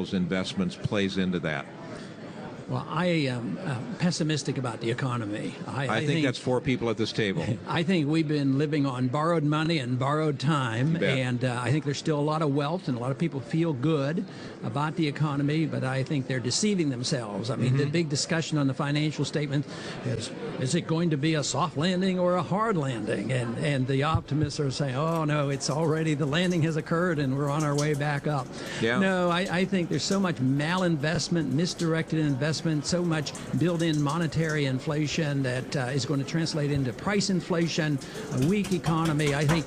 those investments plays into that. Well, I am pessimistic about the economy. I think that's 4 people at this table. I think we've been living on borrowed money and borrowed time, and I think there's still a lot of wealth, and a lot of people feel good about the economy, but I think they're deceiving themselves. I mean, the big discussion on the financial statement is it going to be a soft landing or a hard landing? And the optimists are saying, oh, no, it's already, the landing has occurred, and we're on our way back up. Yeah. No, I think there's so much malinvestment, misdirected investment, so much built-in monetary inflation that is going to translate into price inflation, a weak economy. I think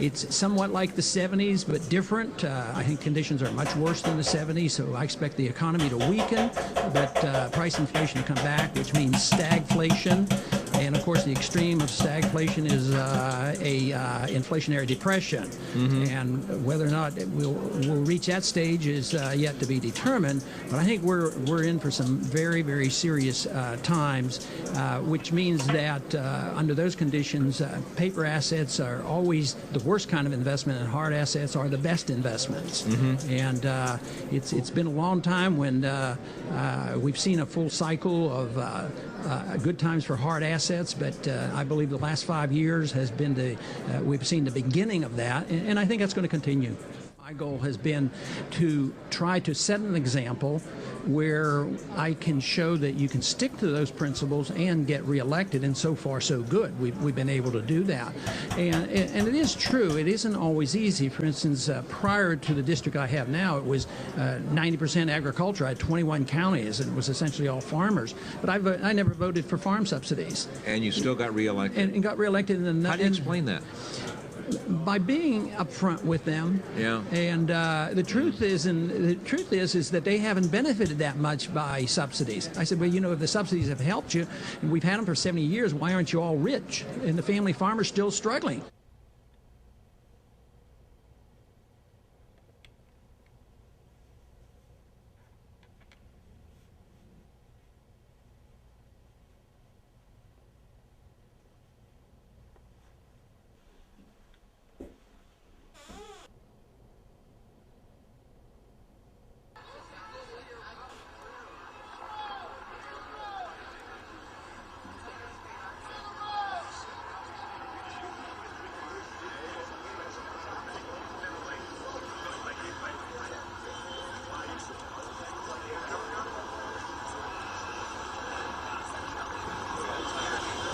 it's somewhat like the 70s, but different. I think conditions are much worse than the 70s, so I expect the economy to weaken, but price inflation to come back, which means stagflation. And of course, the extreme of stagflation is a inflationary depression, and whether or not we'll reach that stage is yet to be determined. But I think we're in for some very, very serious times, which means that under those conditions, paper assets are always the worst kind of investment, and hard assets are the best investments. And it's been a long time when we've seen a full cycle of good times for hard assets, but I believe the last 5 years has been we've seen the beginning of that, and I think that's going to continue. My goal has been to try to set an example where I can show that you can stick to those principles and get reelected, and so far so good. We've been able to do that. And it is true, it isn't always easy. For instance, prior to the district I have now, it was 90% agriculture. I had 21 counties, and it was essentially all farmers. But I never voted for farm subsidies. And you still got reelected. And got reelected. How do you explain that? By being upfront with them. Yeah. And the truth is that they haven't benefited that much by subsidies. I said, well, you know, if the subsidies have helped you, and we've had them for 70 years, why aren't you all rich? And the family farmer's still struggling.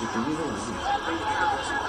Itu dia.